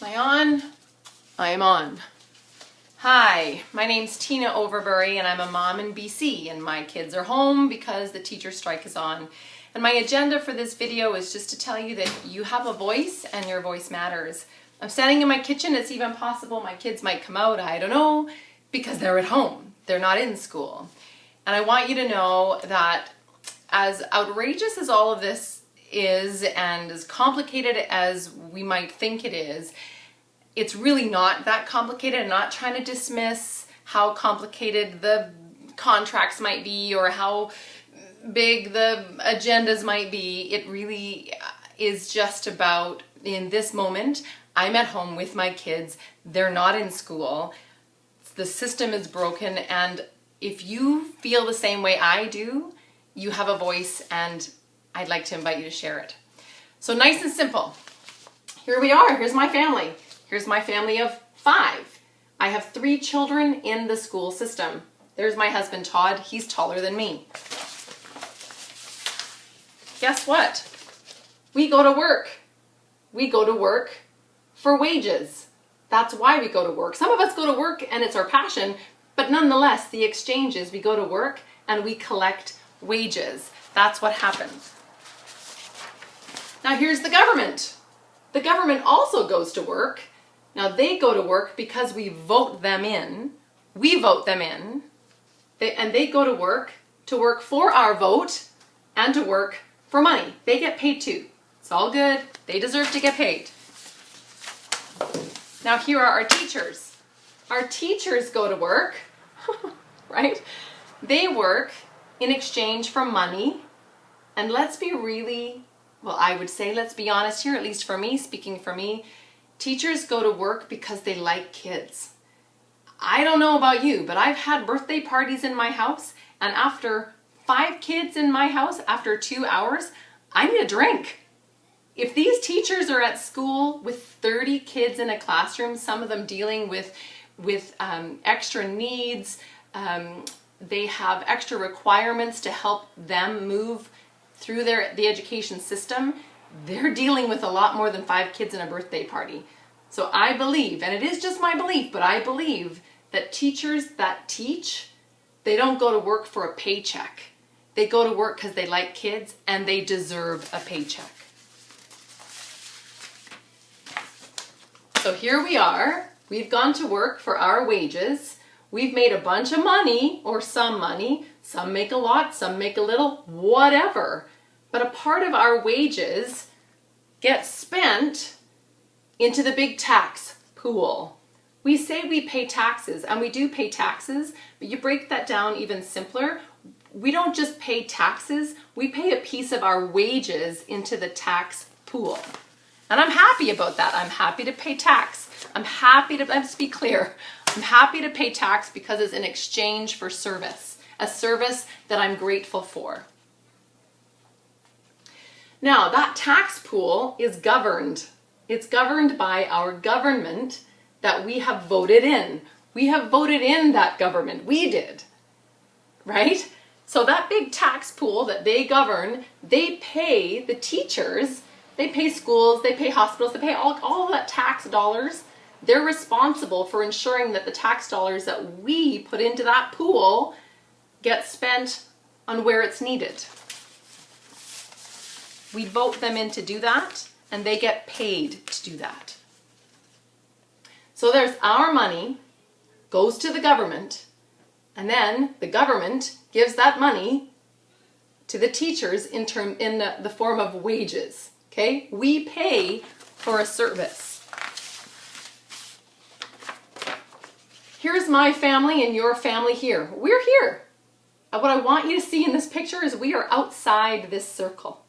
I on? I am on. Hi, my name's Tina Overbury and I'm a mom in BC and my kids are home because the teacher strike is on. And my agenda for this video is just to tell you that you have a voice and your voice matters. I'm standing in my kitchen. It's even possible my kids might come out, I don't know, because they're at home. They're not in school. And I want you to know that as outrageous as all of this is and as complicated as we might think it is, it's really not that complicated. I'm not trying to dismiss how complicated the contracts might be or how big the agendas might be. It really is just about, in this moment, I'm at home with my kids. They're not in school. The system is broken, and if you feel the same way I do, you have a voice, and I'd like to invite you to share it. So nice and simple. Here we are. Here's my family. Here's my family of 5. I have 3 children in the school system. There's my husband, Todd. He's taller than me. Guess what? We go to work. We go to work for wages. That's why we go to work. Some of us go to work and it's our passion, but nonetheless, the exchange is we go to work and we collect wages. That's what happens. Now here's the government. The government also goes to work. Now they go to work because we vote them in. We vote them in. And they go to work for our vote and to work for money. They get paid too. It's all good. They deserve to get paid. Now here are our teachers. Our teachers go to work, right? They work in exchange for money. And let's be really, well, I would say, let's be honest here, at least for me, speaking for me, teachers go to work because they like kids. I don't know about you, but I've had birthday parties in my house, and after 5 kids in my house, after 2 hours, I need a drink. If these teachers are at school with 30 kids in a classroom, some of them dealing with extra needs, they have extra requirements to help them move through the education system, they're dealing with a lot more than 5 kids in a birthday party. So I believe, and it is just my belief, but I believe that teachers that teach, they don't go to work for a paycheck. They go to work because they like kids and they deserve a paycheck. So here we are. We've gone to work for our wages. We've made a bunch of money, or some money. Some make a lot, some make a little, whatever. But a part of our wages gets spent into the big tax pool. We say we pay taxes, and we do pay taxes, but you break that down even simpler. We don't just pay taxes, we pay a piece of our wages into the tax pool. And I'm happy about that. I'm happy to pay tax. Let's be clear, I'm happy to pay tax because it's in exchange for service, a service that I'm grateful for. Now, that tax pool is governed. It's governed by our government that we have voted in. We have voted in that government. We did, right? So that big tax pool that they govern, they pay the teachers, they pay schools, they pay hospitals, they pay all that tax dollars. They're responsible for ensuring that the tax dollars that we put into that pool get spent on where it's needed. We vote them in to do that, and they get paid to do that. So there's our money, goes to the government, and then the government gives that money to the teachers in the form of wages. Okay? We pay for a service. Here's my family and your family here. We're here. And what I want you to see in this picture is we are outside this circle.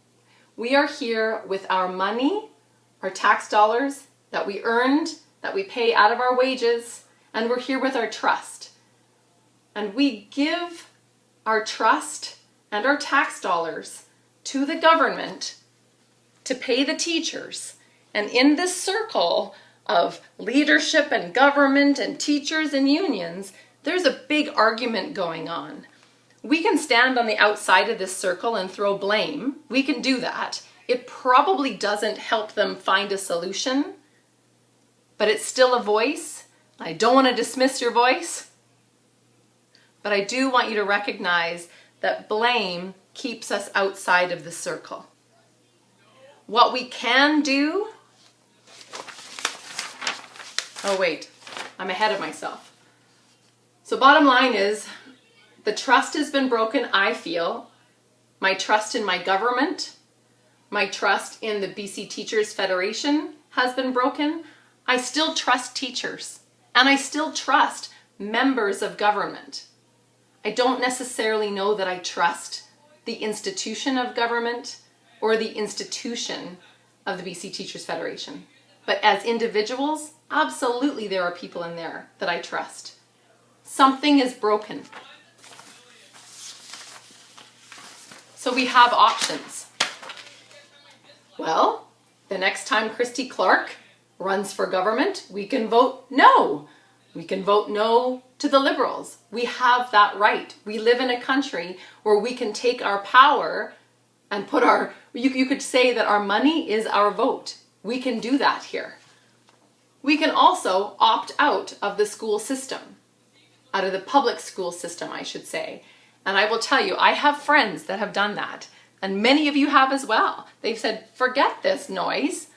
We are here with our money, our tax dollars that we earned, that we pay out of our wages, and we're here with our trust. And we give our trust and our tax dollars to the government to pay the teachers. And in this circle of leadership and government and teachers and unions, there's a big argument going on. We can stand on the outside of this circle and throw blame. We can do that. It probably doesn't help them find a solution, but it's still a voice. I don't want to dismiss your voice, but I do want you to recognize that blame keeps us outside of the circle. What we can do, oh wait, I'm ahead of myself. So bottom line is, the trust has been broken, I feel. My trust in my government, my trust in the BC Teachers Federation has been broken. I still trust teachers, and I still trust members of government. I don't necessarily know that I trust the institution of government or the institution of the BC Teachers Federation. But as individuals, absolutely there are people in there that I trust. Something is broken. So we have options. Well, the next time Christy Clark runs for government, we can vote no. We can vote no to the Liberals. We have that right. We live in a country where we can take our power and put our, you could say that our money is our vote. We can do that here. We can also opt out of the school system, out of the public school system, I should say. And I will tell you, I have friends that have done that. And many of you have as well. They've said, forget this noise,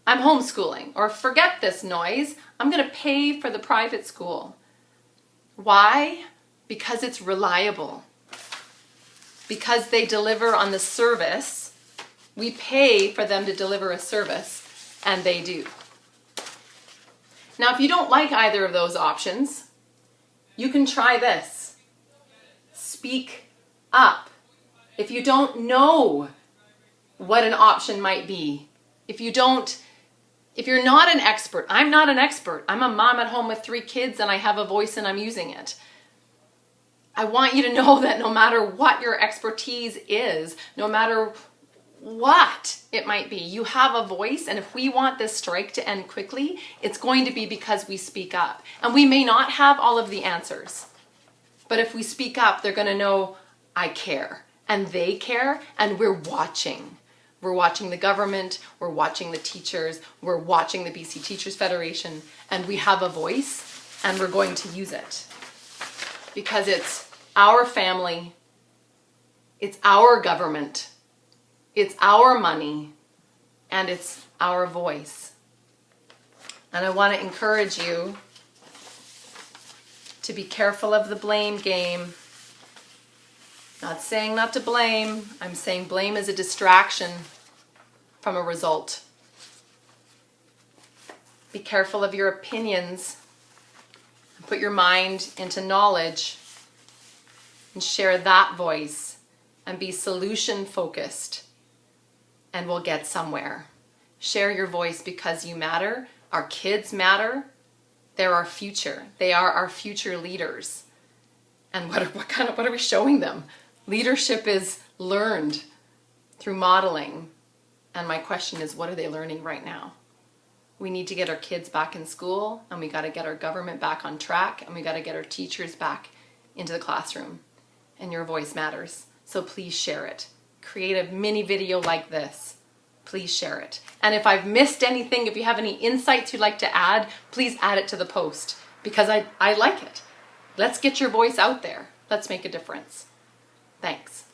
I'm homeschooling. Or forget this noise, I'm going to pay for the private school. Why? Because it's reliable. Because they deliver on the service. We pay for them to deliver a service, and they do. Now, if you don't like either of those options, you can try this. Speak up. If you don't know what an option might be, if you're not an expert, I'm not an expert. I'm a mom at home with 3 kids and I have a voice and I'm using it. I want you to know that no matter what your expertise is, no matter what it might be, you have a voice, and if we want this strike to end quickly, it's going to be because we speak up. And we may not have all of the answers, but if we speak up, they're going to know I care, and they care, and we're watching. We're watching the government, we're watching the teachers, we're watching the BC Teachers Federation, and we have a voice, and we're going to use it. Because it's our family, it's our government, it's our money, and it's our voice. And I want to encourage you to be careful of the blame game. Not saying not to blame, I'm saying blame is a distraction from a result. Be careful of your opinions. Put your mind into knowledge and share that voice and be solution focused, and we'll get somewhere. Share your voice because you matter. Our kids matter. They're our future. They are our future leaders. And what are we showing them? Leadership is learned through modeling. And my question is, what are they learning right now? We need to get our kids back in school, and we got to get our government back on track, and we got to get our teachers back into the classroom. And your voice matters. So please share it. Create a mini video like this. Please share it. And if I've missed anything, if you have any insights you'd like to add, please add it to the post, because I like it. Let's get your voice out there. Let's make a difference. Thanks.